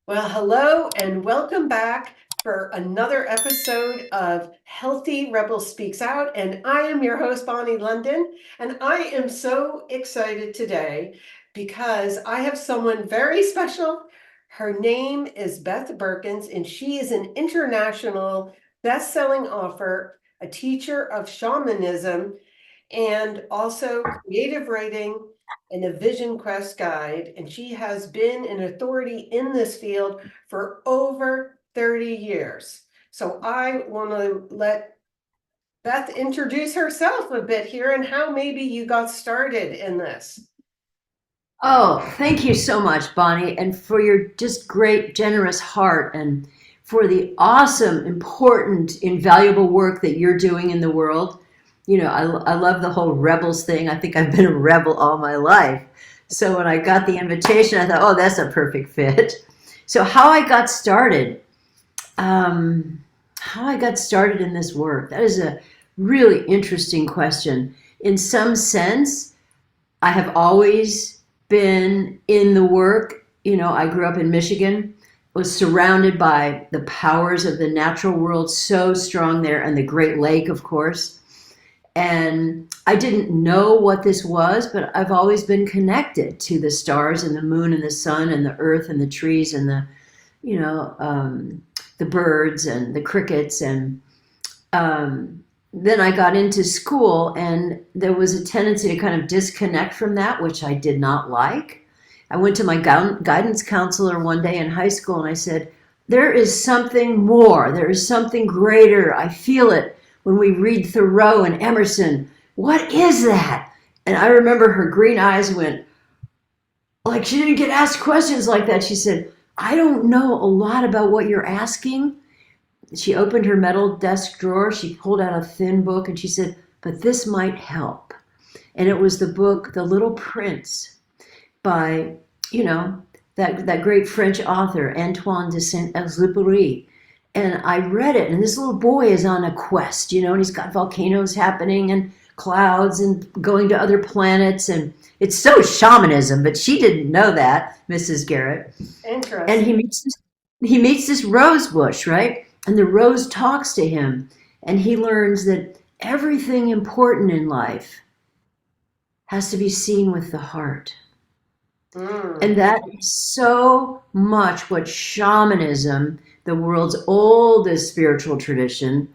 Well, hello and welcome back for another episode of Healthy Rebel Speaks Out. And I am your host, Bonni London. And I am so excited today because I have someone very special. Her name is Beth Beurkens, and she is an international best-selling author, a teacher of shamanism, and also creative writing and a vision quest guide. And she has been an authority in this field for over 30 years. So I want to let Beth introduce herself a bit here and how maybe you got started in this. Oh, thank you so much, Bonnie, and for your just great, generous heart and for the awesome, important, invaluable work that you're doing in the world. I love the whole rebels thing. I think I've been a rebel all my life. So when I got the invitation, I thought, oh, that's a perfect fit. So um, how I got started in this work, that is a really interesting question. In some sense, I have always been in the work. I grew up in Michigan, was surrounded by the powers of the natural world, so strong there, and the Great Lake, of course. And I didn't know what this was, but I've always been connected to the stars and the moon and the sun and the earth and the trees and you know, um, the birds and the crickets. And then I got into school, and there was a tendency to kind of disconnect from that, which I did not like. I went to my guidance counselor one day in high school, and I said, there is something more. There is something greater. I feel it when we read Thoreau and Emerson. What is that? And I remember her green eyes went, like she didn't get asked questions like that. She said, I don't know a lot about what you're asking. She opened her metal desk drawer. She pulled out a thin book and she said, but this might help. And it was the book, The Little Prince, by, you know, that great French author, Antoine de Saint-Exupéry. And I read it, and this little boy is on a quest, and he's got volcanoes happening and clouds and going to other planets. And it's so shamanism, but she didn't know that, Mrs. Garrett. And Interesting. he meets this rose bush, right? And the rose talks to him, and he learns that everything important in life has to be seen with the heart. And Mm. that is so much what shamanism, the world's oldest spiritual tradition,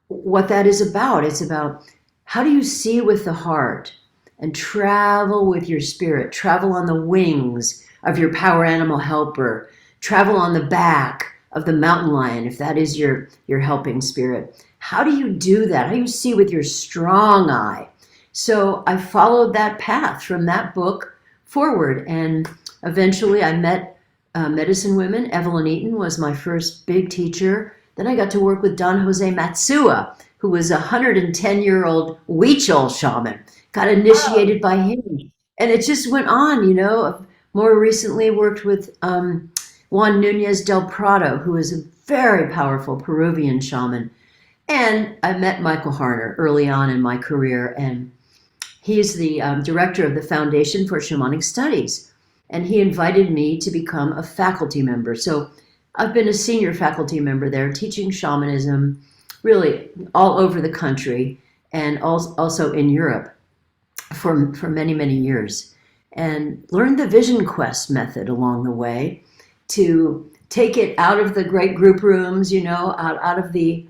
what that is about. It's about how do you see with the heart and travel with your spirit, travel on the wings of your power animal helper, travel on the back of the mountain lion, if that is your helping spirit. How do you do that? How do you see with your strong eye? So I followed that path from that book forward, and eventually I met medicine women. Evelyn Eaton was my first big teacher. Then I got to work with Don Jose Matsua, who was a 110-year-old Huichol shaman. Got Wow. initiated by him. And it just went on. More recently worked with Juan Nunez del Prado, who is a very powerful Peruvian shaman. And I met Michael Harner early on in my career, and he's the director of the Foundation for Shamanic Studies. And he invited me to become a faculty member. So I've been a senior faculty member there, teaching shamanism really all over the country and also in Europe for many, many years. And learned the Vision Quest method along the way to take it out of the great group rooms, out of the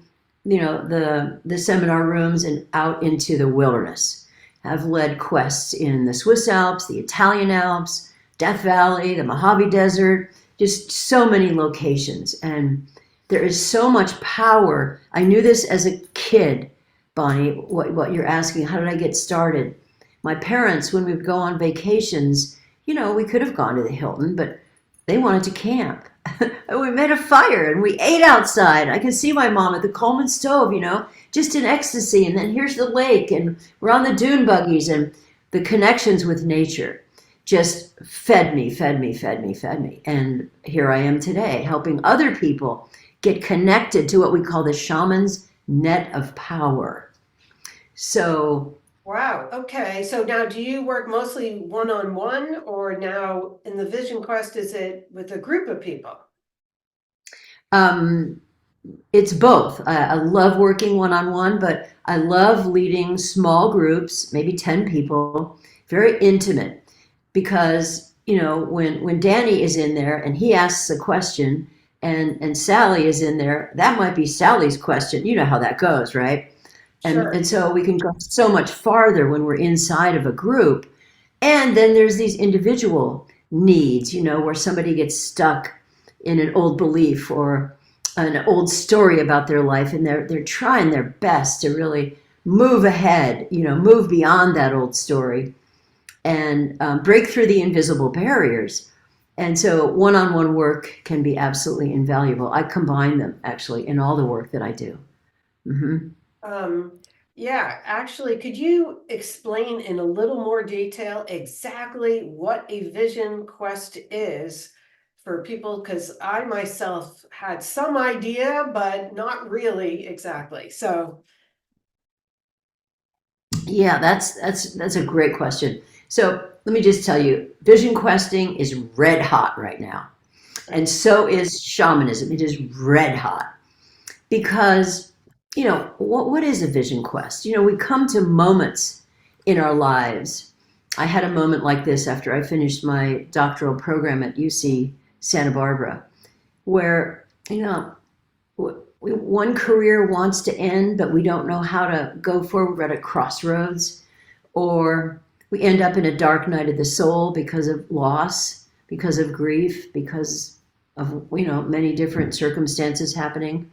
seminar rooms and out into the wilderness. I've led quests in the Swiss Alps, the Italian Alps, Death Valley, the Mojave Desert, just so many locations. And there is so much power. I knew this as a kid, Bonnie, what you're asking. How did I get started? My parents, when we would go on vacations, we could have gone to the Hilton, but they wanted to camp. We made a fire and we ate outside. I can see my mom at the Coleman stove, just in ecstasy. And then here's the lake, and we're on the dune buggies, and the connections with nature just fed me, fed me, fed me, fed me. And here I am today, helping other people get connected to what we call the shaman's net of power. So Wow. Okay. So now do you work mostly one-on-one or now in the Vision Quest, is it with a group of people? Um, it's both. I love working one on one, but I love leading small groups, maybe 10 people, very intimate. Because, when Danny is in there and he asks a question and Sally is in there, that might be Sally's question. You know how that goes, right? And Sure. so we can go so much farther when we're inside of a group. And then there's these individual needs, where somebody gets stuck in an old belief or an old story about their life, and they're trying their best to really move ahead, move beyond that old story and break through the invisible barriers. And so one-on-one work can be absolutely invaluable. I combine them actually in all the work that I do. Hmm. Um, yeah, actually, could you explain in a little more detail exactly what a vision quest is for people? Because I myself had some idea, but not really exactly. So, Yeah, that's a great question. So let me just tell you, vision questing is red hot right now, and so is shamanism. It is red hot because what is a vision quest? We come to moments in our lives. I had a moment like this after I finished my doctoral program at UC Santa Barbara, where one career wants to end, but we don't know how to go forward. We're at a crossroads, or we end up in a dark night of the soul because of loss, because of grief, because of many different circumstances happening.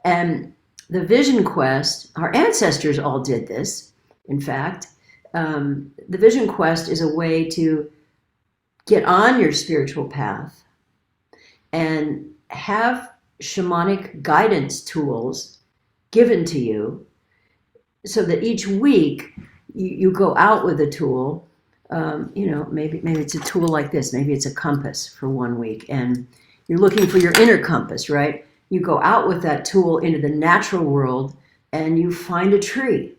And the vision quest, our ancestors all did this. In fact, the vision quest is a way to get on your spiritual path and have shamanic guidance tools given to you so that each week you go out with a tool. Maybe it's a tool like this. Maybe it's a compass for one week, and you're looking for your inner compass, right? You go out with that tool into the natural world, and you find a tree,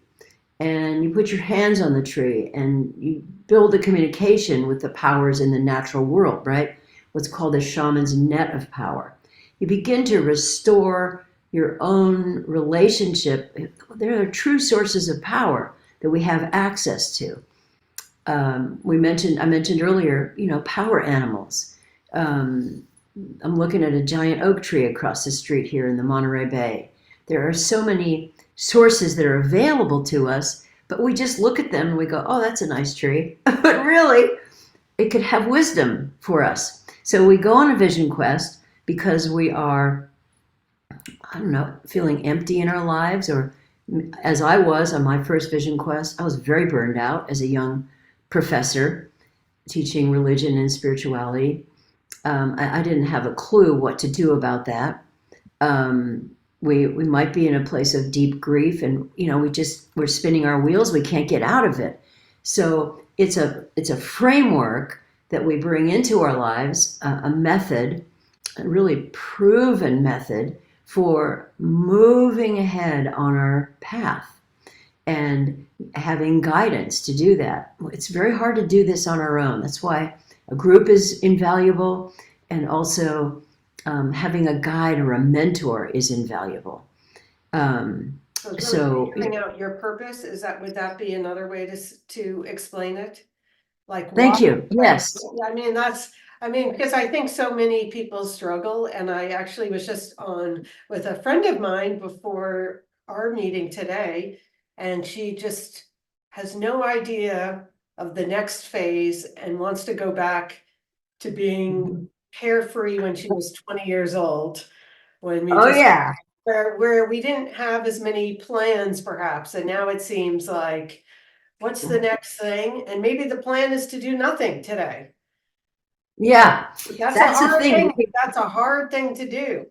and you put your hands on the tree, and you build a communication with the powers in the natural world, right? What's called a shaman's net of power. You begin to restore your own relationship. There are true sources of power that we have access to. I mentioned earlier, power animals. I'm looking at a giant oak tree across the street here in the Monterey Bay. There are so many sources that are available to us, but we just look at them and we go, oh, that's a nice tree. But really, it could have wisdom for us. So we go on a vision quest because we are, I don't know, feeling empty in our lives, or as I was on my first vision quest, I was very burned out as a young professor teaching religion and spirituality. I didn't have a clue what to do about that. We might be in a place of deep grief, and we're spinning our wheels. We can't get out of it. So it's a framework that we bring into our lives, a method, a really proven method for moving ahead on our path and having guidance to do that. It's very hard to do this on our own. That's why a group is invaluable, and also having a guide or a mentor is invaluable. so it's really So, figuring out your purpose. Would that be another way to explain it? Like why? thank you. Like, Yes. yeah, because I think so many people struggle, and I actually was just on with a friend of mine before our meeting today, and she just has no idea of the next phase and wants to go back to being carefree when she was 20 years old, when we Oh, just yeah. where we didn't have as many plans perhaps, and now it seems like what's the next thing? And maybe the plan is to do nothing today. Yeah. That's a That's the hard thing. thing. That's a hard thing to do.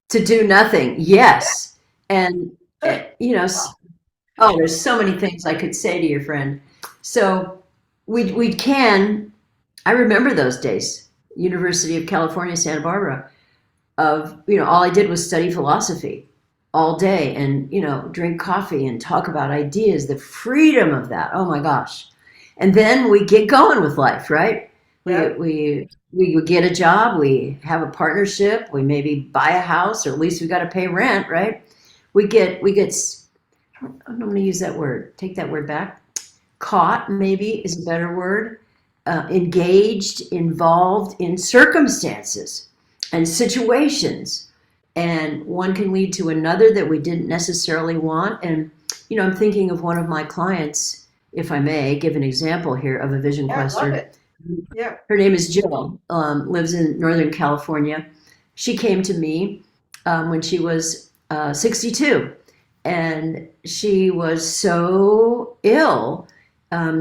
To do nothing. Yes. And, oh, there's so many things I could say to your friend. So we can, I remember those days, University of California, Santa Barbara, of, all I did was study philosophy all day and, drink coffee and talk about ideas, the freedom of that. Oh my gosh. And then we get going with life, right? We, Yep. we, we would get a job, we have a partnership, we maybe buy a house, or at least we got to pay rent, right? We get. I'm going to use that word. Take that word back. Caught, maybe, is a better word. Engaged, involved in circumstances and situations, and one can lead to another that we didn't necessarily want. And I'm thinking of one of my clients, if I may give an example here of a vision Yeah, love quester. it. Yeah. Her name is Jill, lives in Northern California. She came to me when she was 62, and she was so ill.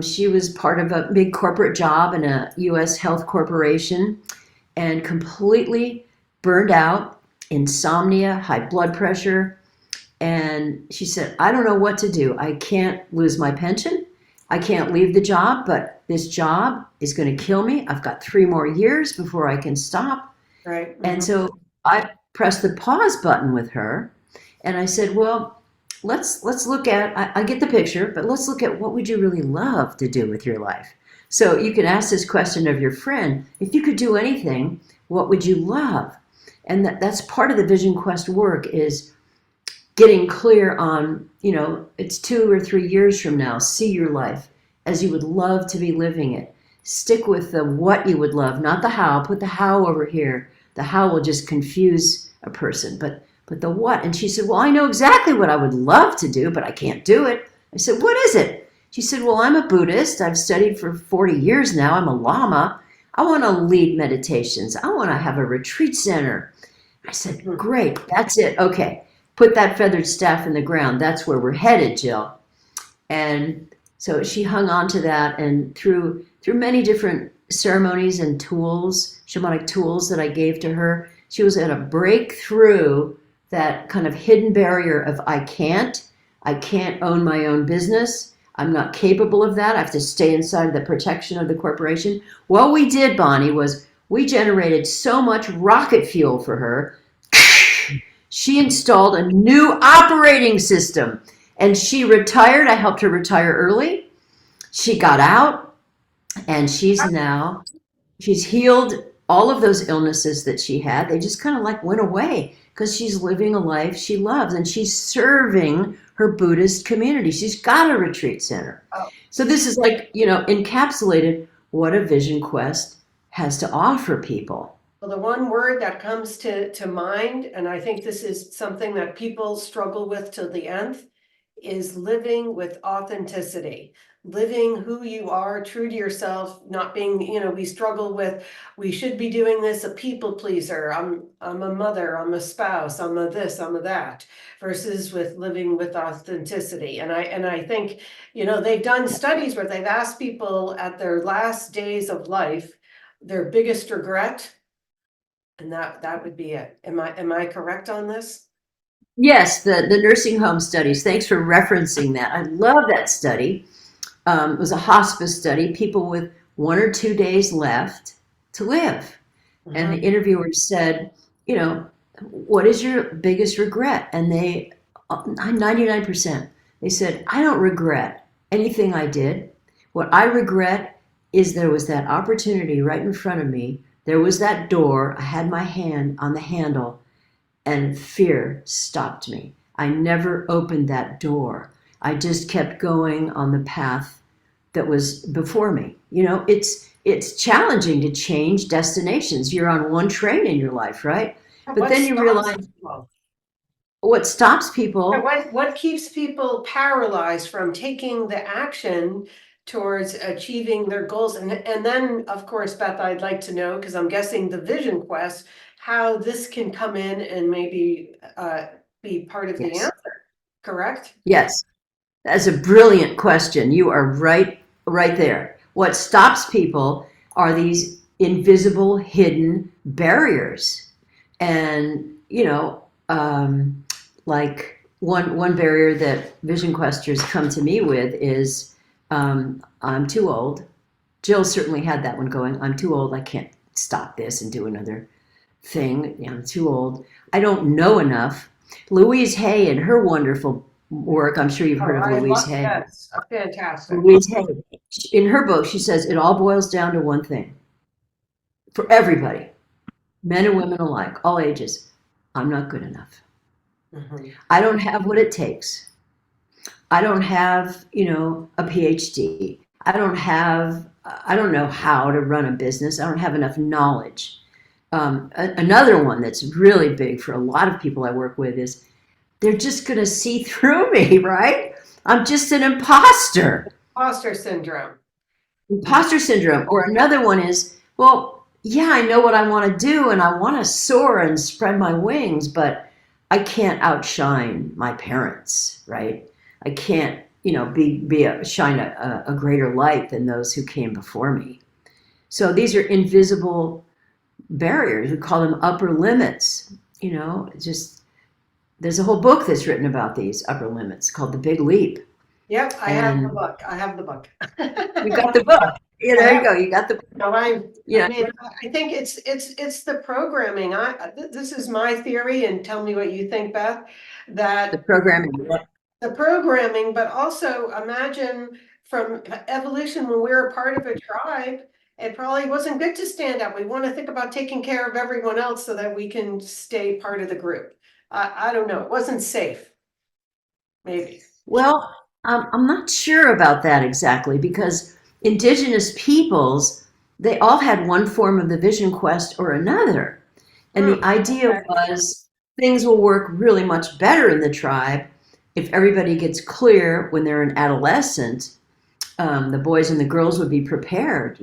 She was part of a big corporate job in a U.S. health corporation and completely burned out, insomnia, high blood pressure. And she said, I don't know what to do. I can't lose my pension. I can't leave the job, but this job is going to kill me. I've got 3 more years before I can stop. Right. And so I pressed the pause button with her, and I said, well, let's look at, I get the picture, but let's look at what would you really love to do with your life. So you can ask this question of your friend: if you could do anything, what would you love? And that's part of the Vision Quest work, is getting clear on, it's 2 or 3 years from now. See your life as you would love to be living it. Stick with the what you would love, not the how. Put the how over here. The how will just confuse a person, but the what. And she said, well, I know exactly what I would love to do, but I can't do it. I said, what is it? She said, well, I'm a Buddhist. I've studied for 40 years now. I'm a Lama. I want to lead meditations. I want to have a retreat center. I said, great, that's it. Okay, put that feathered staff in the ground. That's where we're headed, Jill. And so she hung on to that, and through many different ceremonies and tools, shamanic tools that I gave to her, she was able to break through that kind of hidden barrier of I can't own my own business. I'm not capable of that. I have to stay inside the protection of the corporation. What we did, Bonni, was we generated so much rocket fuel for her. She installed a new operating system, and she retired. I helped her retire early. She got out, and she's healed all of those illnesses that she had. They just kind of like went away because she's living a life she loves, and she's serving her Buddhist community. She's got a retreat center. Oh. So this is like, encapsulated what a Vision Quest has to offer people. Well, the one word that comes to mind, and I think this is something that people struggle with till the nth, is living with authenticity. Living who you are, true to yourself, not being, we struggle with, we should be doing this, a people pleaser. I'm a mother, I'm a spouse, I'm a this, I'm a that, versus with living with authenticity. And I think, they've done studies where they've asked people at their last days of life, their biggest regret, and that would be it. Am I correct on this? Yes, the nursing home studies. Thanks for referencing that. I love that study. It was a hospice study, people with 1 or 2 days left to live. And the interviewer said, what is your biggest regret? And 99%, they said, I don't regret anything I did. What I regret is there was that opportunity right in front of me. There was that door. I had my hand on the handle, and fear stopped me. I never opened that door. I just kept going on the path that was before me. It's challenging to change destinations. You're on one train in your life, right? But then you realize what stops people. What keeps people paralyzed from taking the action towards achieving their goals? And then, of course, Beth, I'd like to know, because I'm guessing the Vision Quest, how this can come in and maybe be part of the answer, correct? Yes, that's a brilliant question. You are right there. What stops people are these invisible, hidden barriers. And, like one barrier that Vision Questers come to me with is I'm too old. Jill certainly had that one going. I'm too old. I can't stop this and do another thing. I'm too old. I don't know enough. Louise Hay and her wonderful work, I'm sure you've heard of Louise Hay. Yes, fantastic. Louise Hay, in her book, she says it all boils down to one thing: for everybody, men and women alike, all ages. I'm not good enough. I don't have what it takes. I don't have, a PhD. I don't know how to run a business. I don't have enough knowledge. Another one that's really big for a lot of people I work with is they're just going to see through me, right? I'm just an imposter. Imposter syndrome. Imposter syndrome. Or another one is, well, yeah, I know what I want to do and I want to soar and spread my wings, but I can't outshine my parents, right? I can't, shine a greater light than those who came before me. So these are invisible barriers. We call them upper limits. Just there's a whole book that's written about these upper limits called The Big Leap. Yep, I have the book. I have the book. You got the book. Yeah, there you go. You got the book. No, I think it's the programming. This is my theory, and tell me what you think, Beth. The programming. The programming, but also imagine from evolution when we were a part of a tribe, it probably wasn't good to stand up. We want to think about taking care of everyone else so that we can stay part of the group. I don't know. It wasn't safe. Maybe. Well, I'm not sure about that exactly because indigenous peoples, they all had one form of the vision quest or another. And the idea was things will work really much better in the tribe if everybody gets clear when they're an adolescent. The boys and the girls would be prepared,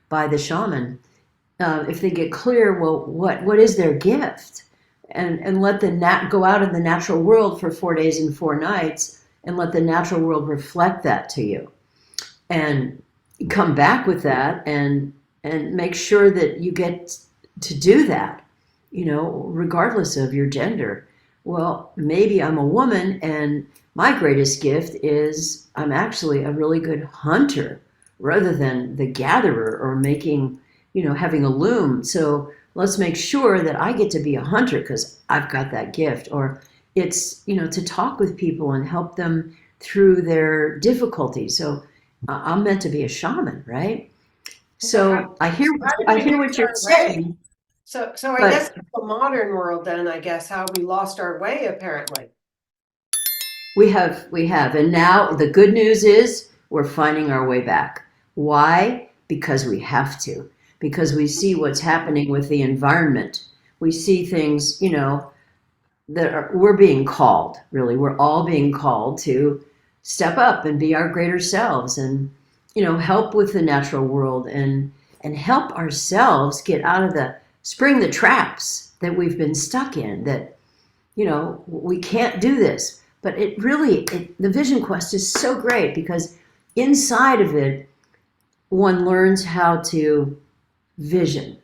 by the shaman. If they get clear, well, what is their gift? And let the go out in the natural world for 4 days and 4 nights and let the natural world reflect that to you. And come back with that and make sure that you get to do that, regardless of your gender. Well, maybe I'm a woman and my greatest gift is I'm actually a really good hunter rather than the gatherer or making, having a loom. So let's make sure that I get to be a hunter because I've got that gift. Or it's, to talk with people and help them through their difficulties. So I'm meant to be a shaman, right? So I hear what you're saying. So I guess the modern world then, I guess, how we lost our way, apparently. We have. And now the good news is we're finding our way back. Why? Because we have to. Because we see what's happening with the environment. We see things, we're being called, really. We're all being called to step up and be our greater selves and, help with the natural world and help ourselves get out of spring the traps that we've been stuck in, that, we can't do this. But the vision quest is so great because inside of it, one learns how to vision,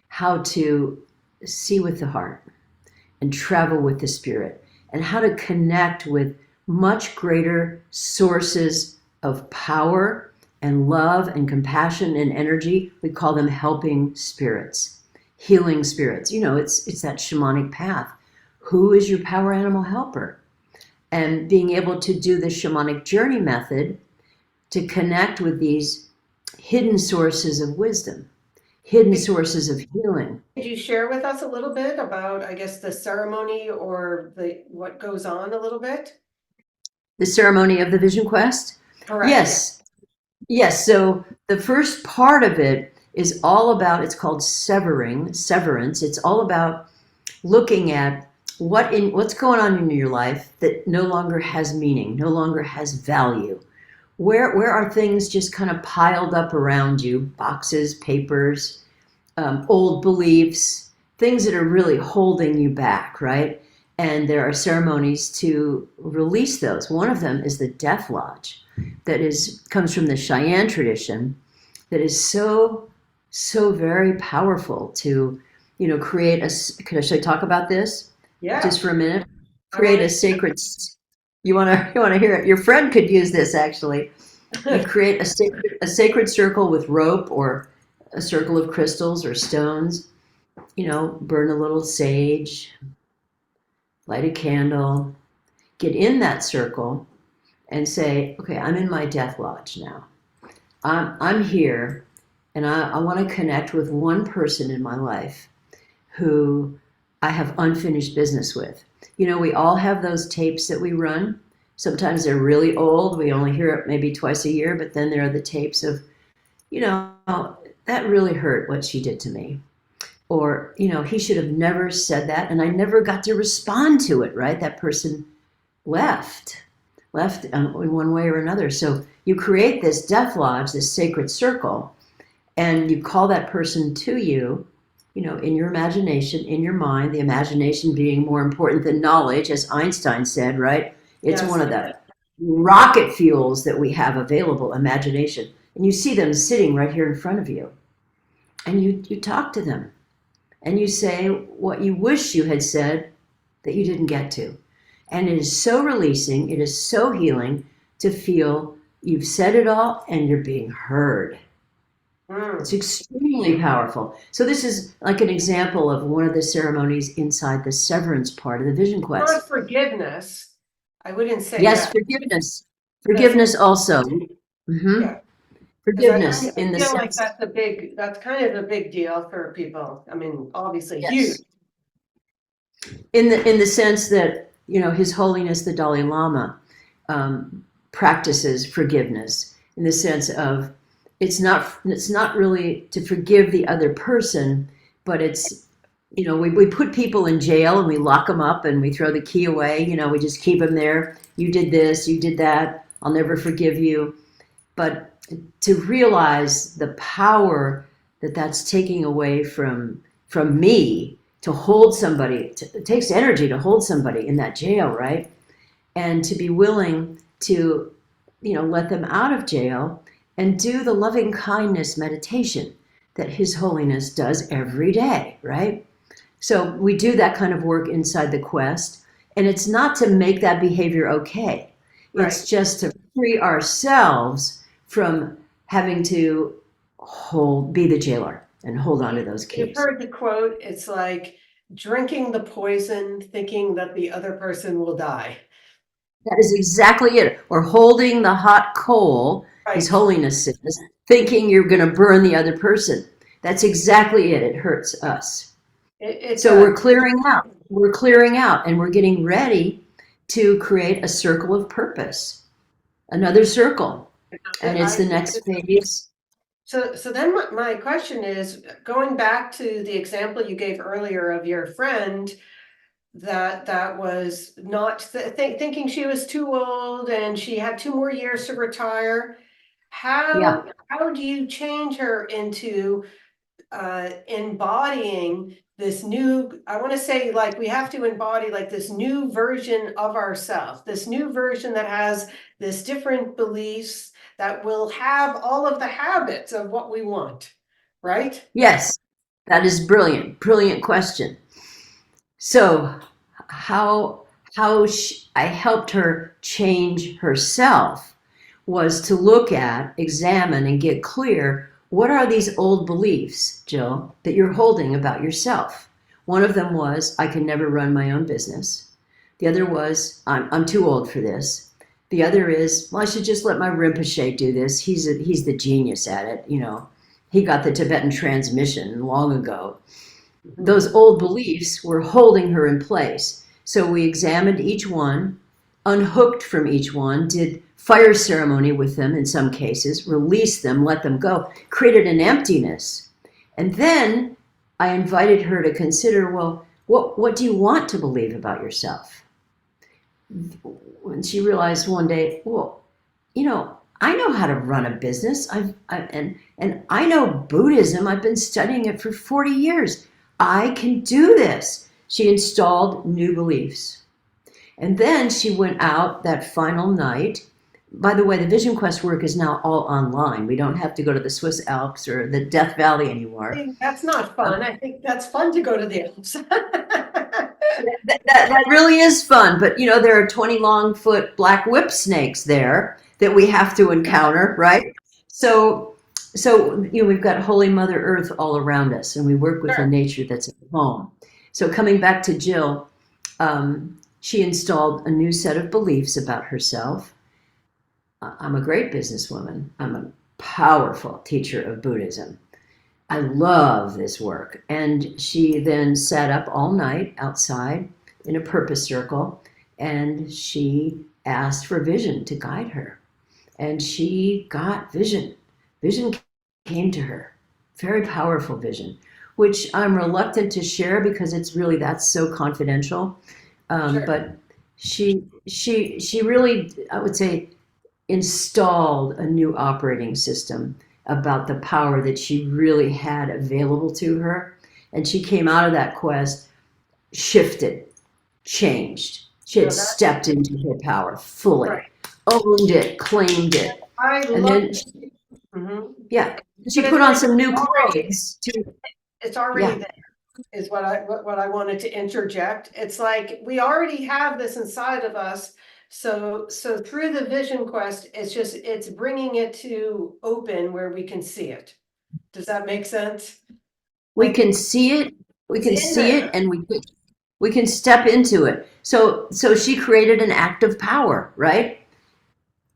how to see with the heart and travel with the spirit, and how to connect with much greater sources of power and love and compassion and energy. We call them helping spirits, healing spirits. It's that shamanic path. Who is your power animal helper? And being able to do the shamanic journey method to connect with these hidden sources of wisdom, hidden sources of healing. Could you share with us a little bit about, I guess, the ceremony or what goes on a little bit? The ceremony of the vision quest? Correct. Yes. So the first part of it is all about, it's called severance. It's all about looking at what's going on in your life that no longer has meaning, no longer has value. Where are things just kind of piled up around you? Boxes, papers, old beliefs, things that are really holding you back, right? And there are ceremonies to release those. One of them is the Death Lodge, that comes from the Cheyenne tradition, that is so very powerful to, create should I talk about this? Yeah. Just for a minute. Create a sacred. You want to hear it? Your friend could use this actually. You create a sacred circle with rope or a circle of crystals or stones. Burn a little sage, light a candle, get in that circle, and say, okay, I'm in my Death Lodge now. I'm here, and I want to connect with one person in my life who I have unfinished business with. You know, we all have those tapes that we run. Sometimes they're really old. We only hear it maybe twice a year, but then there are the tapes of, you know, that really hurt what she did to me. Or, you know, he should have never said that, and I never got to respond to it, right? That person left in one way or another. So you create this death lodge, this sacred circle, and you call that person to you, you know, in your imagination, in your mind, the imagination being more important than knowledge, as Einstein said, right? It's Yes. one of the rocket fuels that we have available, imagination. And you see them sitting right here in front of you. And you talk to them. And you say what you wish you had said that you didn't get to. And it is so releasing, it is so healing to feel you've said it all and you're being heard. It's extremely powerful. So this is like an example of one of the ceremonies inside the severance part of the Vision Quest. Not forgiveness. I wouldn't say yes, that. forgiveness. Forgiveness also. Mm-hmm. Yeah. Forgiveness I in the feel like sense. that's kind of a big deal for people. I mean, obviously huge. Yes. In the sense that, you know, His Holiness the Dalai Lama practices forgiveness in the sense of it's not really to forgive the other person, but it's, you know, we put people in jail and we lock them up and we throw the key away. You know, we just keep them there. You did this, you did that. I'll never forgive you. But to realize the power that that's taking away from me to hold somebody, it takes energy to hold somebody in that jail, right? And to be willing to, you know, let them out of jail and do the loving kindness meditation that His Holiness does every day, right? So we do that kind of work inside the quest, and it's not to make that behavior okay. It's just to free ourselves from having to be the jailer and hold on to those keys. You've heard the quote, it's like drinking the poison, thinking that the other person will die. That is exactly it. Or holding the hot coal, His Holiness says, thinking you're going to burn the other person. That's exactly it. It hurts us. So we're clearing out. We're clearing out, and we're getting ready to create a circle of purpose, another circle, and it's the next phase. So then my question is, going back to the example you gave earlier of your friend that was not thinking she was too old and she had 2 more years to retire. How do you change her into embodying this new, I want to say, like, we have to embody like this new version of ourselves, this new version that has this different beliefs that will have all of the habits of what we want, right? Yes, that is brilliant. Brilliant question. So how I helped her change herself was to look at, examine, and get clear, what are these old beliefs, Jill, that you're holding about yourself? One of them was, I can never run my own business. The other was, I'm too old for this. The other is, well, I should just let my Rinpoche do this. He's the genius at it, you know. He got the Tibetan transmission long ago. Those old beliefs were holding her in place. So we examined each one, unhooked from each one, did fire ceremony with them in some cases, released them, let them go, created an emptiness. And then I invited her to consider, well, what do you want to believe about yourself? When she realized one day, well, you know, I know how to run a business. And I know Buddhism. I've been studying it for 40 years. I can do this. She installed new beliefs. And then she went out that final night. By the way, the Vision Quest work is now all online. We don't have to go to the Swiss Alps or the Death Valley anymore. That's not fun. I think that's fun to go to the Alps. that really is fun. But, you know, there are 20 long-foot black whip snakes there that we have to encounter, right? So you know, we've got Holy Mother Earth all around us, and we work with the nature that's at home. So coming back to Jill, she installed a new set of beliefs about herself. I'm a great businesswoman. I'm a powerful teacher of Buddhism. I love this work. And she then sat up all night outside in a purpose circle, and she asked for vision to guide her. And she got vision. Vision came to her, very powerful vision, which I'm reluctant to share because that's so confidential. Sure. But she really, I would say, installed a new operating system about the power that she really had available to her. And she came out of that quest, shifted, changed. She No, had that, stepped into her power fully, right. owned it, claimed it. I And love then, mhm. yeah, But she it's put on like some new clothes to, it's already yeah, there is what I wanted to interject. It's like we already have this inside of us. So through the vision quest, it's bringing it to open where we can see it. Does that make sense? we Like can see it, we it's can in see it, there. and we can step into it. So she created an act of power, right?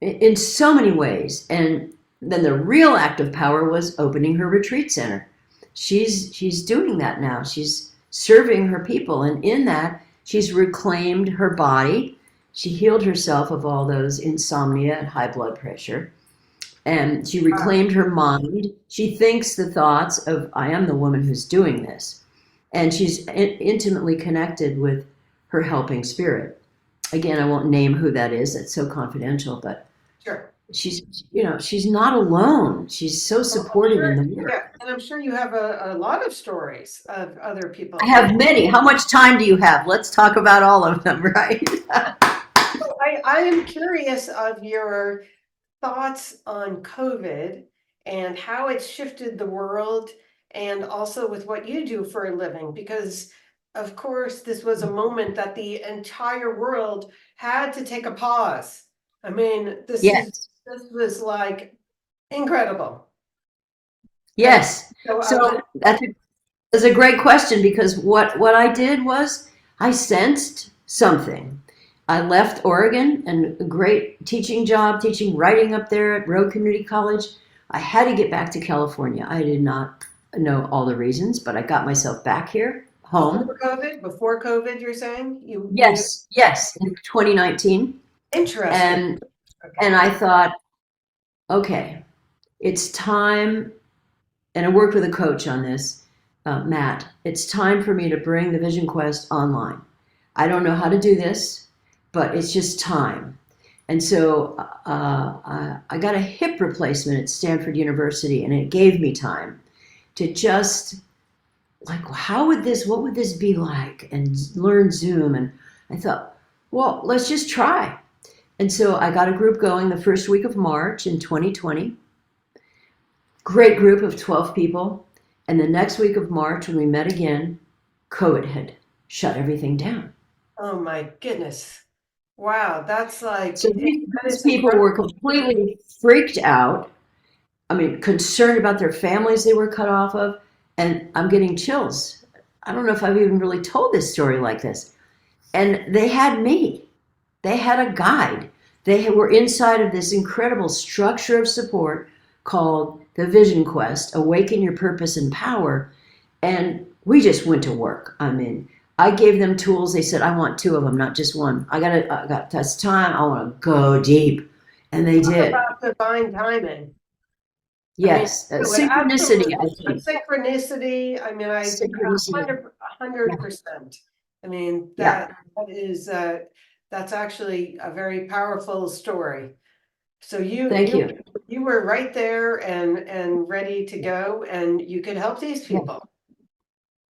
In so many ways. And then the real act of power was opening her retreat center. She's doing that now. She's serving her people, and in that, she's reclaimed her body. She healed herself of all those insomnia and high blood pressure, and she reclaimed her mind. She thinks the thoughts of I am the woman who's doing this, and she's intimately connected with her helping spirit. Again, I won't name who that is. That's so confidential, but Sure. she's not alone. She's so Well, I'm supported in sure, the work. yeah, and I'm sure you have a lot of stories of other I people. have many. How much time do you have? Let's talk about all of them, right? I am curious of your thoughts on COVID and how it's shifted the world, and also with what you do for a living, because of course, this was a moment that the entire world had to take a pause. I mean, Yes. this was like incredible. And Yes. so I was, So that's a great question because what I did was I sensed something. I left Oregon and a great teaching job, teaching writing up there at Road Community College. I had to get back to California. I did not know all the reasons, but I got myself back here, home. before COVID, you're saying you knew Yes, yes, in 2019. interesting. And Okay. I thought, okay, it's time, and I worked with a coach on this, Matt. It's time for me to bring the Vision Quest online. I don't know how to do this, but it's just time. And so I got a hip replacement at Stanford University, and it gave me time to just like, what would this be like? And learn Zoom. And I thought, well, let's just try. And so I got a group going the first week of March in 2020. Great group of 12 people. And the next week of March, when we met again, COVID had shut everything down. Oh my goodness. Wow, that's So like that these is people were incredible. completely freaked out. I mean, concerned about their families they were cut off of. And I'm getting chills. I don't know if I've even really told this story like this. And they had me. They had a guide. They were inside of this incredible structure of support called the Vision Quest, Awaken Your Purpose and Power. And we just went to work. I mean, I gave them tools. They said, I want two of them, not just one. I got this time. I want to go deep. And they Talk did. about divine timing. I mean, Yes. it Synchronicity, I absolutely, a think. synchronicity. I mean, I Synchronicity. a Yeah. 100%. I mean, Yeah. that is that's actually a very powerful story. So Thank you. you were right there and ready to go, and you could help these Yeah. people.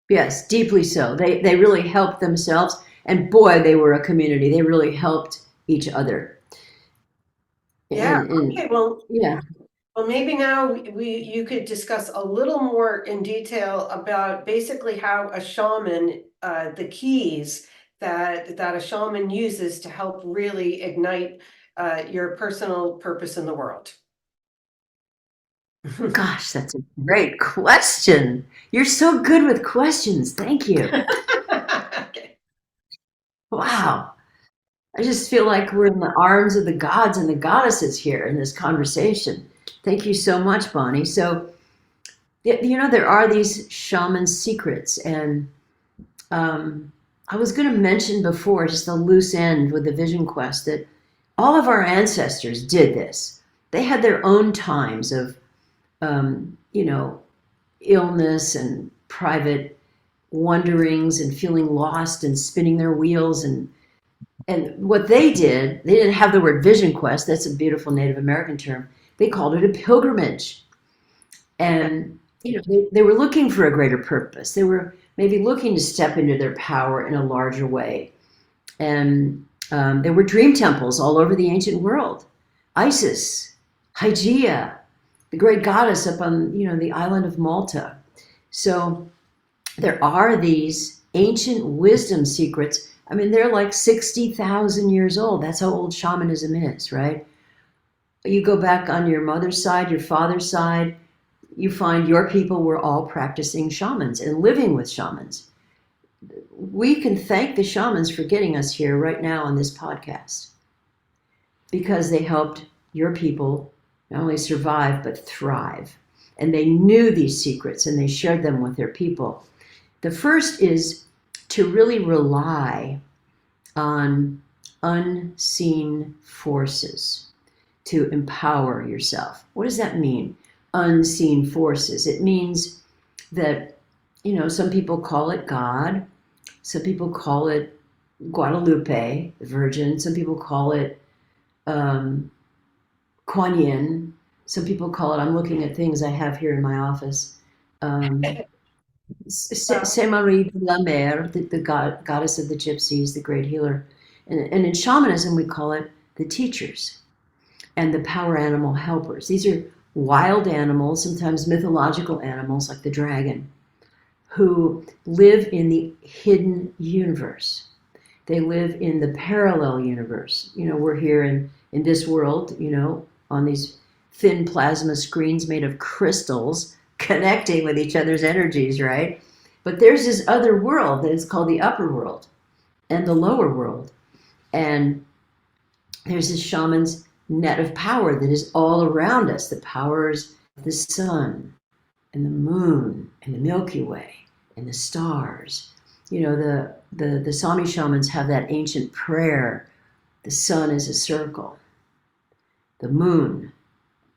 Yes, deeply so. They really helped themselves. And boy, they were a community. They really helped each other. Yeah. And Okay. Well, yeah. maybe now you could discuss a little more in detail about basically how a shaman, the keys that a shaman uses to help really ignite your personal purpose in the world. Gosh, that's a great question. You're so good with questions. Thank you. Okay. Wow. I just feel like we're in the arms of the gods and the goddesses here in this conversation. Thank you so much, Bonnie. So there are these shaman secrets, and I was going to mention before, just a loose end with the Vision Quest, that all of our ancestors did this. They had their own times of, illness and private wanderings and feeling lost and spinning their wheels. And what they did, they didn't have the word Vision Quest. That's a beautiful Native American term. They called it a pilgrimage. And, they were looking for a greater purpose. They were maybe looking to step into their power in a larger way. And there were dream temples all over the ancient world. Isis, Hygeia, the great goddess up on, the island of Malta. So there are these ancient wisdom secrets. I mean, they're like 60,000 years old. That's how old shamanism is, right? You go back on your mother's side, your father's side, you find your people were all practicing shamans and living with shamans. We can thank the shamans for getting us here right now on this podcast, because they helped your people not only survive, but thrive. And they knew these secrets and they shared them with their people. The first is to really rely on unseen forces to empower yourself. What does that mean? Unseen forces. It means that, some people call it God. Some people call it Guadalupe, the Virgin. Some people call it Kuan Yin. Some people call it, I'm looking at things I have here in my office, Saint Marie de la Mer, the goddess of the gypsies, the great healer. And in shamanism, we call it the teachers and the power animal helpers. These are wild animals, sometimes mythological animals like the dragon, who live in the hidden universe. They live in the parallel universe. We're here in this world, on these thin plasma screens made of crystals, connecting with each other's energies, right? But there's this other world that is called the upper world and the lower world. And there's this shaman's net of power that is all around us. The powers of the sun and the moon and the Milky Way and the stars. The Sami shamans have that ancient prayer. The sun is a circle. The moon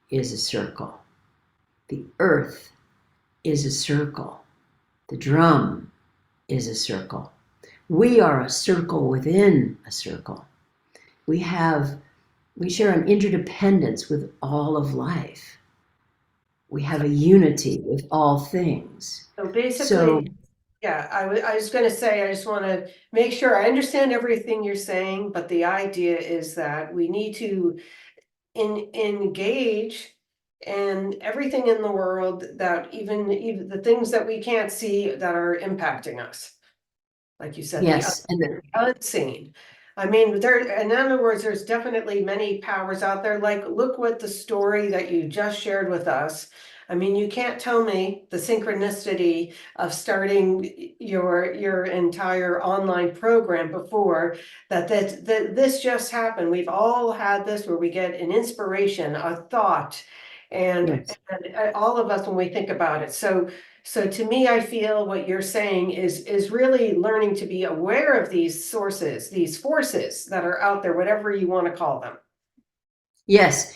is a circle. The earth is a circle. The drum is a circle. We are a circle within a circle. We share an interdependence with all of life. We have a unity with all things. So basically, yeah, I was going to say, I just want to make sure I understand everything you're saying, but the idea is that we need to engage in everything in the world, that even the things that we can't see that are impacting us. Like you said, yes, the unseen. I mean, in other words, there's definitely many powers out there. Like, look what the story that you just shared with us. I mean, you can't tell me the synchronicity of starting your entire online program before that this just happened. We've all had this where we get an inspiration, a thought, and, yes. and all of us when we think about it. So to me, I feel what you're saying is really learning to be aware of these sources, these forces that are out there, whatever you want to call them. Yes,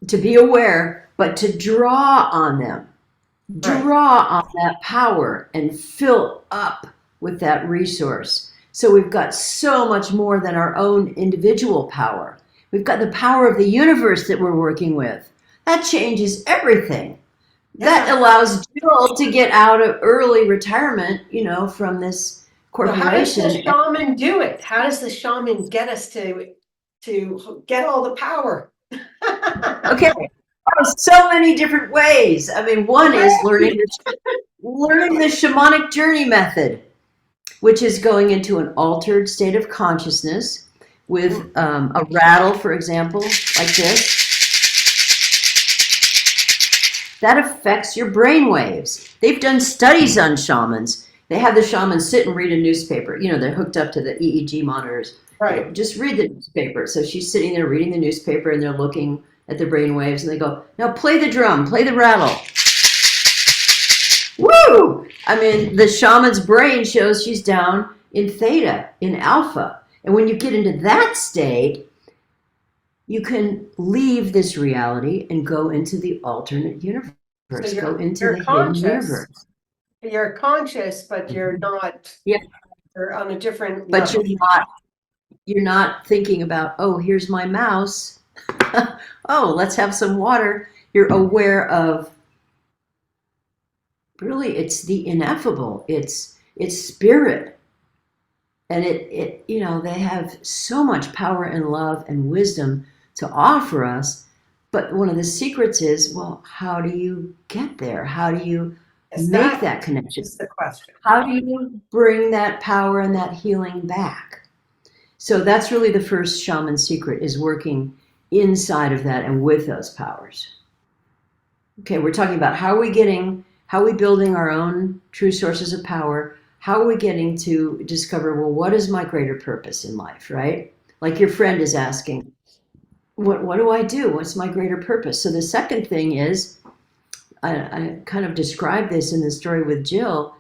to be aware, but to draw on them. Right. Draw on that power and fill up with that resource. So we've got so much more than our own individual power. We've got the power of the universe that we're working with. That changes everything. That allows Jill to get out of early retirement, from this corporation. How does the shaman do it? How does the shaman get us to get all the power? Okay, so many different ways. I mean, one is learning the shamanic journey method, which is going into an altered state of consciousness with a rattle, for example, like this. That affects your brain waves. They've done studies on shamans. They have the shamans sit and read a newspaper. They're hooked up to the EEG monitors. Right. Just read the newspaper. So she's sitting there reading the newspaper, and they're looking at the brain waves, and they go, now play the drum, play the rattle. I mean, the shaman's brain shows she's down in theta, in alpha. And when you get into that state, you can leave this reality and go into the alternate universe, So go into you're the hidden conscious. universe. You're conscious, but you're not. Yeah. You're on a different But level. you're not thinking about, oh, here's my mouse. Oh, let's have some water. You're aware of, really, it's the ineffable. It's spirit. And it they have so much power and love and wisdom to offer us. But one of the secrets is, well, how do you get there? How do you make that connection? That's the question. How do you bring that power and that healing back? So that's really the first shaman secret, is working inside of that and with those powers. Okay, we're talking about how are we building our own true sources of power? How are we getting to discover, well, what is my greater purpose in life, right? Like your friend is asking, what do I do? What's my greater purpose? So the second thing is, I kind of described this in the story with Jill,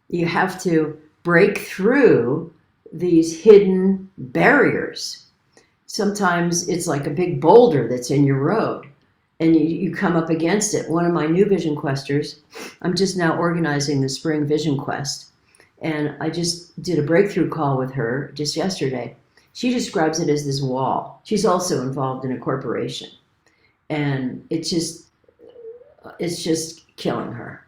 you have to break through these hidden barriers. Sometimes it's like a big boulder that's in your road and you come up against it. One of my new vision questers, I'm just now organizing the spring vision quest, and I just did a breakthrough call with her just yesterday. She describes it as this wall. She's also involved in a corporation, and it's just killing her.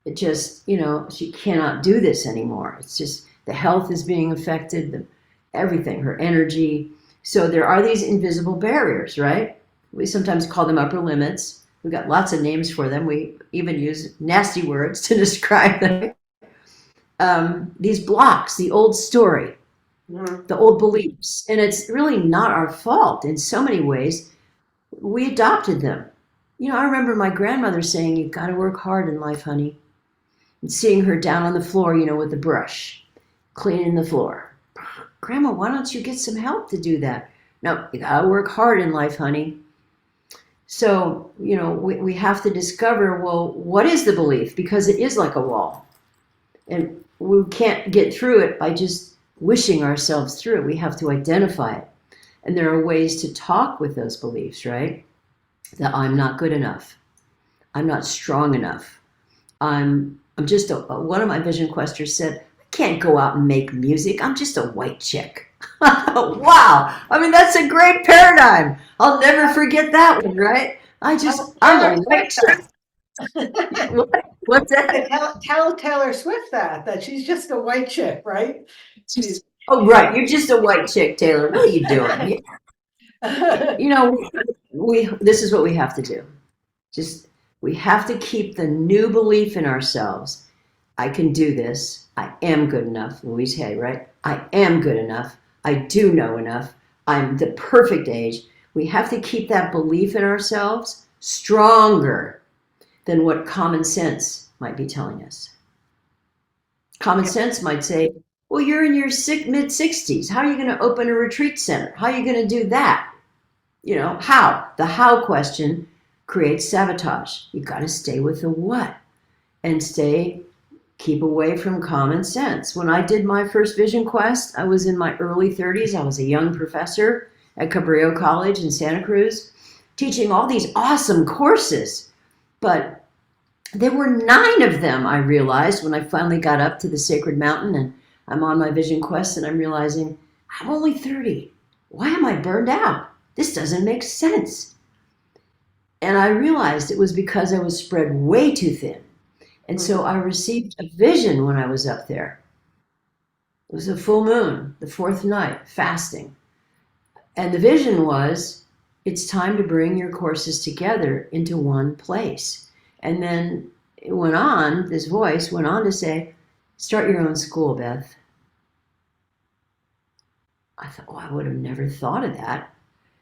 It just, she cannot do this anymore. It's just the health is being affected, everything, her energy. So there are these invisible barriers, right? We sometimes call them upper limits. We've got lots of names for them. We even use nasty words to describe them. These blocks, the old story, the old beliefs. And it's really not our fault in so many ways. We adopted them. I remember my grandmother saying, you've got to work hard in life, honey. And seeing her down on the floor, with the brush, cleaning the floor. Grandma, why don't you get some help to do that? No, you got to work hard in life, honey. So, we have to discover, well, what is the belief? Because it is like a wall. And we can't get through it by just wishing ourselves through it. We have to identify it. And there are ways to talk with those beliefs, right? That I'm not good enough. I'm not strong enough. I'm just one of my vision questers said, I can't go out and make music. I'm just a white chick. Wow. I mean, that's a great paradigm. I'll never forget that one, right? I'm a white chick. What's that? Tell Taylor Swift that she's just a white chick, right? Oh, right. You're just a white chick, Taylor. What are you doing? This is what we have to do. We have to keep the new belief in ourselves. I can do this. I am good enough. Louise Hay, right? I am good enough. I do know enough. I'm the perfect age. We have to keep that belief in ourselves stronger than what common sense might be telling us. Common sense might say, well, you're in your mid-60s. How are you going to open a retreat center? How are you going to do that? How? The how question creates sabotage. You got to stay with the what and keep away from common sense. When I did my first vision quest, I was in my early 30s. I was a young professor at Cabrillo College in Santa Cruz, teaching all these awesome courses. But there were 9 of them, I realized, when I finally got up to the sacred mountain and I'm on my vision quest and I'm realizing, I'm only 30. Why am I burned out? This doesn't make sense. And I realized it was because I was spread way too thin. And so I received a vision when I was up there. It was a full moon, the 4th night, fasting. And the vision was, it's time to bring your courses together into one place. And then this voice went on to say, start your own school, Beth. I thought, I would have never thought of that.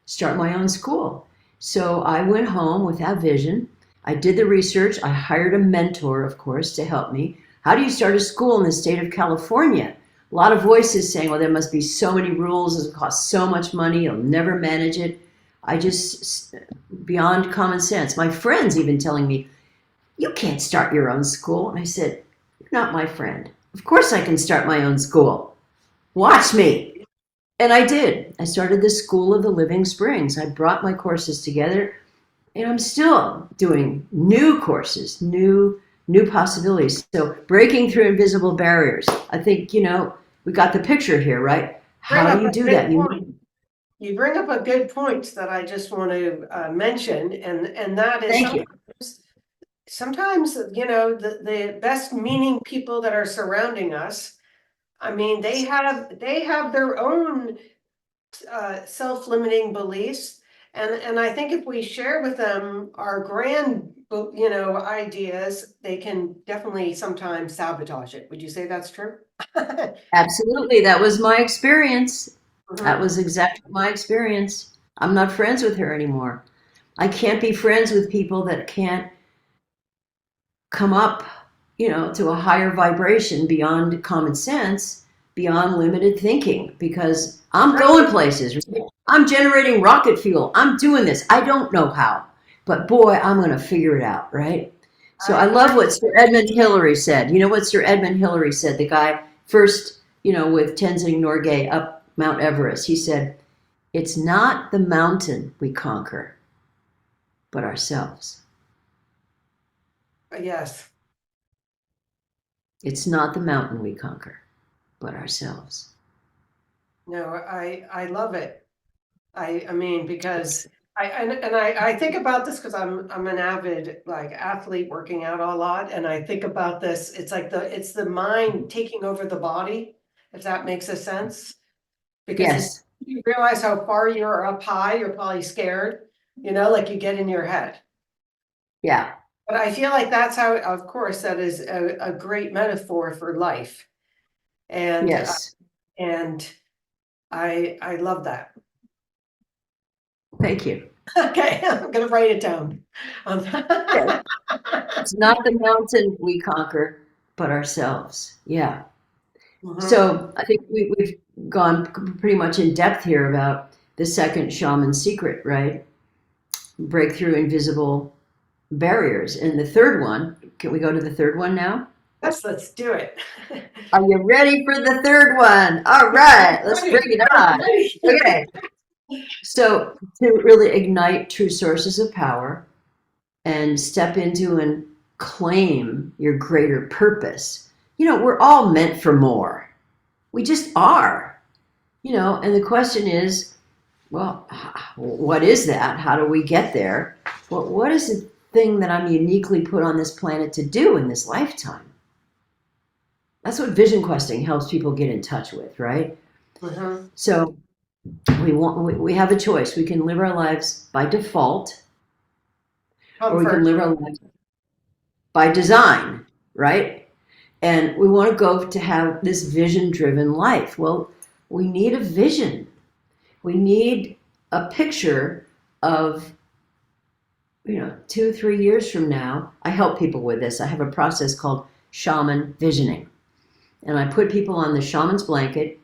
Start my own school. So I went home with that vision. I did the research. I hired a mentor, of course, to help me. How do you start a school in the state of California? A lot of voices saying, well, there must be so many rules. It costs so much money. You'll never manage it. Beyond common sense. My friends even telling me, you can't start your own school. And I said, not my friend. Of course I can start my own school. Watch me. And I did. I started the School of the Living Springs. I brought my courses together, and I'm still doing new courses, new possibilities. So breaking through invisible barriers. I think, we got the picture here, right? Bring How up do you a do good that? point. You bring up a good point that I just want to mention, and that is Thank you. sometimes the best meaning people that are surrounding us. I mean, they have their own self-limiting beliefs, and I think if we share with them our grand ideas, they can definitely sometimes sabotage it. Would you say that's true? Absolutely. That was my experience. That Mhm. was exactly my experience. I'm not friends with her anymore. I can't be friends with people that can't come up, to a higher vibration beyond common sense, beyond limited thinking, because I'm Right. going places. I'm generating rocket fuel. I'm doing this. I don't know how, but boy, I'm going to figure it out, right? So I love what Sir Edmund Hillary said. You know what Sir Edmund Hillary said? The guy first, with Tenzing Norgay up Mount Everest. He said, "It's not the mountain we conquer, but ourselves. Yes. It's not the mountain we conquer, but ourselves." No, I love it. I mean, because I think about this because I'm an avid like athlete working out a lot, and I think about this. It's like it's the mind taking over the body, if that makes a sense. Because if Yes. you realize how far you're up high, you're probably scared, like you get in your head. Yeah. But I feel like that's how, of course, that is a great metaphor for life, and Yes. and I love that. Thank you. Okay, I'm gonna write it down. Um, Okay. It's not the mountain we conquer, but ourselves. Yeah. mhm. So I think we've gone pretty much in depth here about the second shaman secret, right? Break through invisible barriers. And the third one, can we go to the third one now? Yes, let's do it. Are you ready for the third one? All right, let's bring Ready, it I'm on. ready. Okay. So to really ignite true sources of power and step into and claim your greater purpose, we're all meant for more. We just are, and the question is, well, what is that? How do we get there? Well, what is the thing that I'm uniquely put on this planet to do in this lifetime? That's what vision questing helps people get in touch with, right? Mhm. So we have a choice. We can live our lives by default, or we can Comfort. live our lives by design, right? And we want to go to have this vision driven life. Well, we need a vision. We need a picture of, 2, 3 years from now. I help people with this. I have a process called Shaman Visioning. And I put people on the shaman's blanket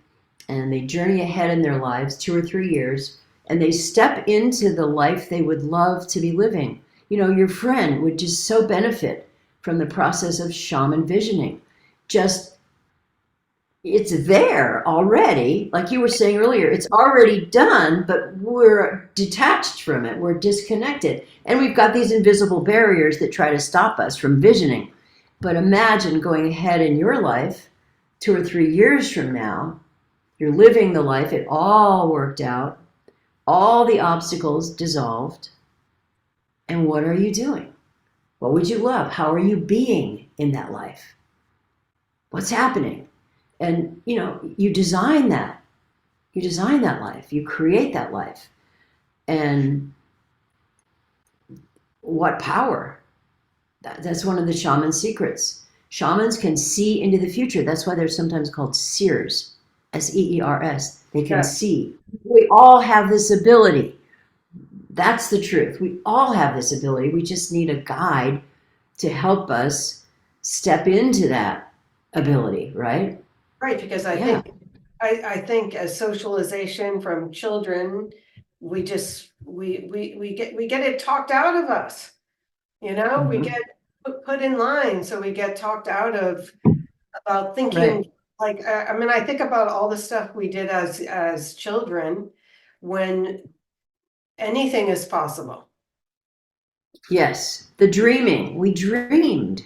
and they journey ahead in their lives 2 or 3 years and they step into the life they would love to be living. Your friend would just so benefit from the process of shaman visioning. Just it's there already. Like you were saying earlier, it's already done, but we're detached from it. We're disconnected. And we've got these invisible barriers that try to stop us from visioning. But imagine going ahead in your life 2 or 3 years from now. You're living the life, it all worked out, all the obstacles dissolved. And what are you doing? What would you love? How are you being in that life? What's happening? And you design that. You design that life. You create that life. And what power? That's one of the shaman secrets. Shamans can see into the future. That's why they're sometimes called seers, seers. They can Yes. see. We all have this ability. That's the truth. We all have this ability. We just need a guide to help us step into that ability, right? Right, because I Yeah. think I think as socialization from children, we get it talked out of us. We Mhm. get put in line, so we get talked out of about Right. thinking, like, I mean, I think about all the stuff we did as children when anything is possible. Yes. The dreaming. We dreamed.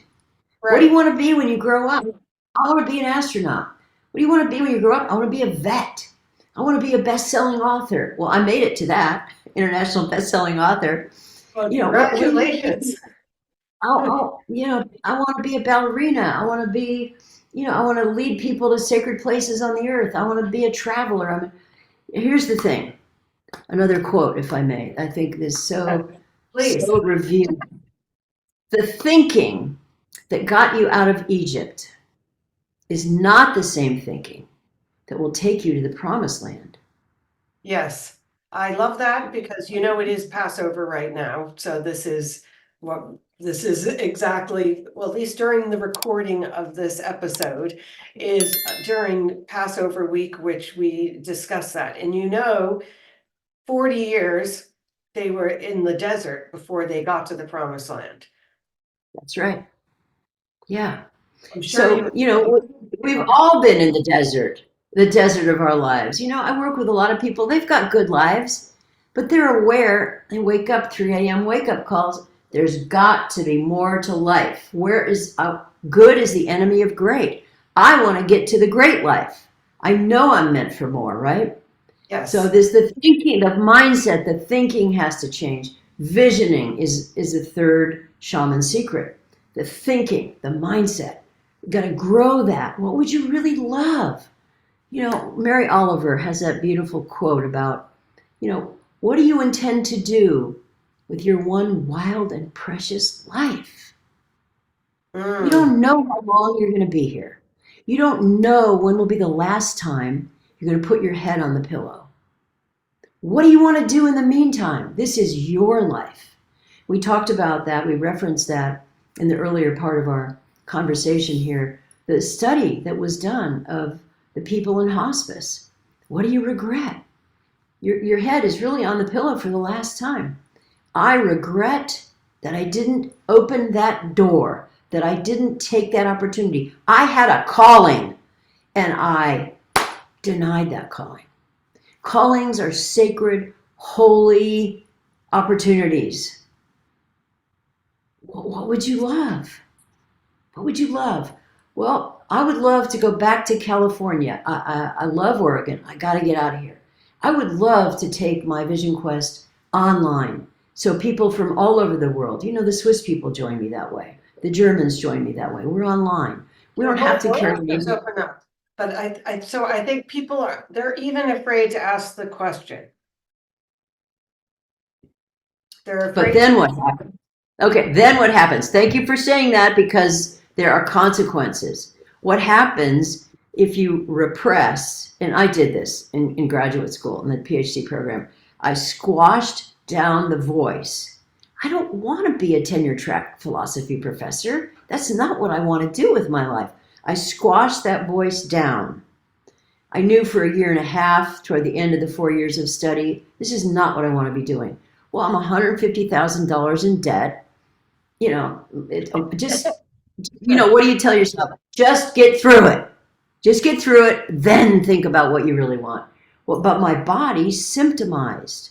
What do you Right. want to be when you grow up? I want to be an astronaut. What do you want to be when you grow up? I want to be a vet. I want to be a best-selling author. Well, I made it to that, international best-selling author. Well, You know, what do you want to congratulations. be? I want to be a ballerina. I want to be, I want to lead people to sacred places on the earth. I want to be a traveler. Here's the thing. Another quote, if I may. I think this Please. so revealing. The thinking that got you out of Egypt is not the same thinking that will take you to the promised land. Yes, I love that because it is Passover right now. So this is exactly, well, at least during the recording of this episode, is during Passover week, which we discuss that. And 40 years they were in the desert before they got to the promised land. That's right. Yeah. I'm sure So, we've all been in the desert of our lives. I work with a lot of people, they've got good lives, but they're aware. They wake up 3 a.m. wake up calls. There's got to be more to life. Where is good is the enemy of great. I want to get to the great life. I know I'm meant for more, right? So Yes. there's the thinking, the mindset, the thinking has to change. Visioning is the third shaman secret. The thinking, the mindset. We've got to grow that. What would you really love? Mary Oliver has that beautiful quote about, what do you intend to do with your one wild and precious life? You Mm. don't know how long you're going to be here. You don't know when will be the last time you're going to put your head on the pillow. What do you want to do in the meantime? This is your life. We talked about that. We referenced that in the earlier part of our conversation here. The study that was done of the people in hospice. What do you regret? Your head is really on the pillow for the last time. I regret that I didn't open that door, that I didn't take that opportunity. I had a calling and I denied that calling. Callings are sacred, holy opportunities. What would you love? What would you love? Well, I would love to go back to California. I love Oregon. I got to get out of here. I would love to take my Vision Quest online. So people from all over the world, the Swiss people join me that way. The Germans join me that way. We're online. We don't have to carry Let's open up. But I think they're even afraid to ask the question. They're But afraid to. then what happens? Okay, then what happens? Thank you for saying that because there are consequences. What happens if you repress, and I did this in graduate school in the PhD program, I squashed down the voice. I don't want to be a tenure track philosophy professor. That's not what I want to do with my life. I squashed that voice down. I knew for a year and a half, toward the end of the 4 years of study, this is not what I want to be doing. Well, I'm $150,000 in debt. Just, what do you tell yourself? Just get through it. Just get through it, then think about what you really want. Well, but my body symptomized.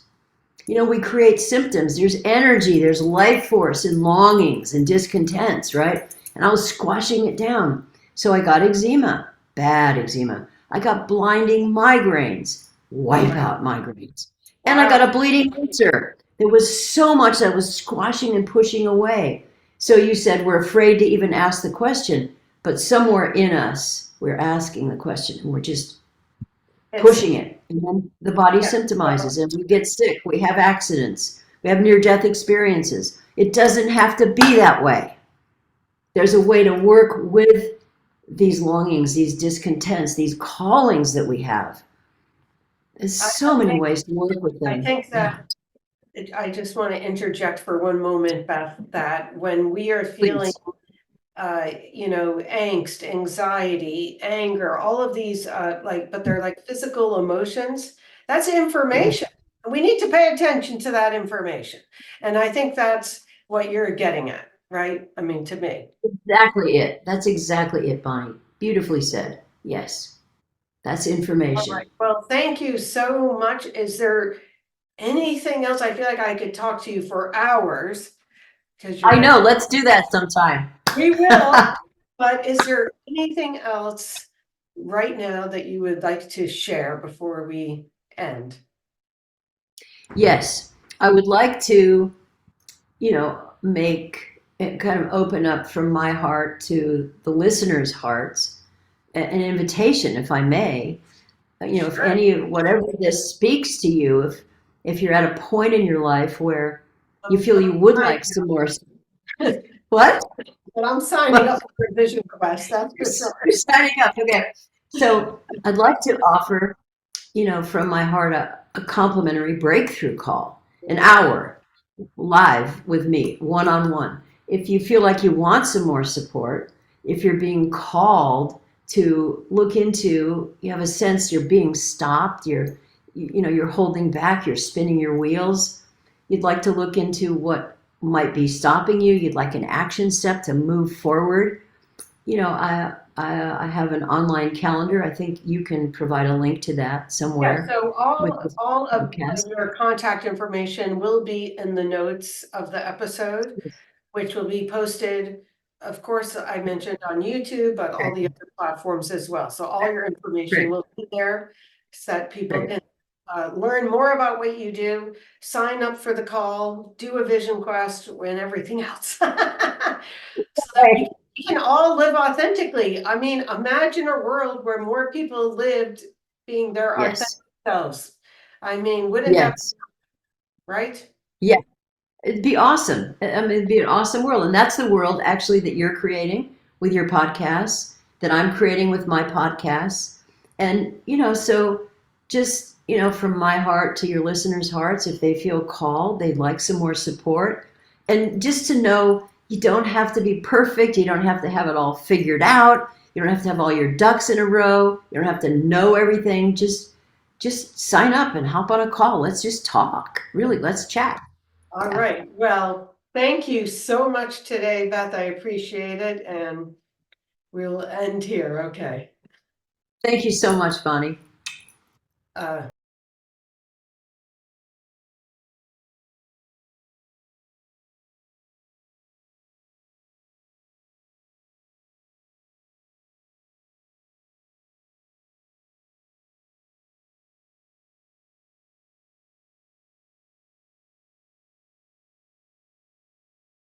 We create symptoms. There's energy, there's life force and longings and discontents, right? And I was squashing it down. So I got eczema, bad eczema. I got blinding migraines, wipe out migraines. And I got a bleeding ulcer. There was so much that was squashing and pushing away. So you said we're afraid to even ask the question, but somewhere in us, we're asking the question and we're just pushing it. And then the body symptomizes and we get sick. We have accidents. We have near-death experiences. It doesn't have to be that way. There's a way to work with these longings, these discontents, these callings that we have. There's so many ways to work with them. I think that I just want to interject for one moment, Beth, that when we are feeling, Please. angst, anxiety, anger, all of these, but they're like physical emotions, that's Yeah. information. We need to pay attention to that information. And I think that's what you're getting at, right? I mean, to me. Exactly it. That's exactly it, Bonnie. Beautifully said. Yes. That's All right. information. Well, thank you so much. Is there anything else? I feel like I could talk to you for hours because you're I like, know. Let's do that sometime. we will. But is there anything else right now that you would like to share before we end? Yes. I would like to, make it kind of open up from my heart to the listeners' hearts an invitation, if I may. If Sure. any, whatever this speaks to you, if you're at a point in your life where you I'm, feel you would I'm like some more, signing- what? but I'm signing What? up for a vision quest, that's for You're sure. signing up. Okay. So I'd like to offer, from my heart, a complimentary breakthrough call, an hour live with me, one on one. If you feel like you want some more support, if you're being called to look into, you have a sense you're being stopped, you're holding back, you're spinning your wheels, you'd like to look into what might be stopping you, you'd like an action step to move forward. I have an online calendar. I think you can provide a link to that Yeah, somewhere so with all this all of podcast. your contact information will be in the notes of the episode, which will be posted, of course, I mentioned on YouTube, but all Great, the other platforms as well. So all your information great, will be there so that people great. can learn more about what you do, sign up for the call, do a vision quest, and everything else. So that Right. we can all live authentically. I mean, imagine a world where more people lived being their authentic Yes. selves. I mean, wouldn't that, Yes. right? Yeah. It'd be awesome. I mean, it'd be an awesome world. And that's the world actually that you're creating with your podcasts, that I'm creating with my podcasts. And, so just, from my heart to your listeners' hearts, if they feel called, they'd like some more support. And just to know you don't have to be perfect. You don't have to have it all figured out. You don't have to have all your ducks in a row. You don't have to know everything. Just sign up and hop on a call. Let's just talk. Really, let's chat. All Yeah. right. Well, thank you so much today, Beth. I appreciate it. And we'll end here. Okay. Thank you so much, Bonnie. Uh,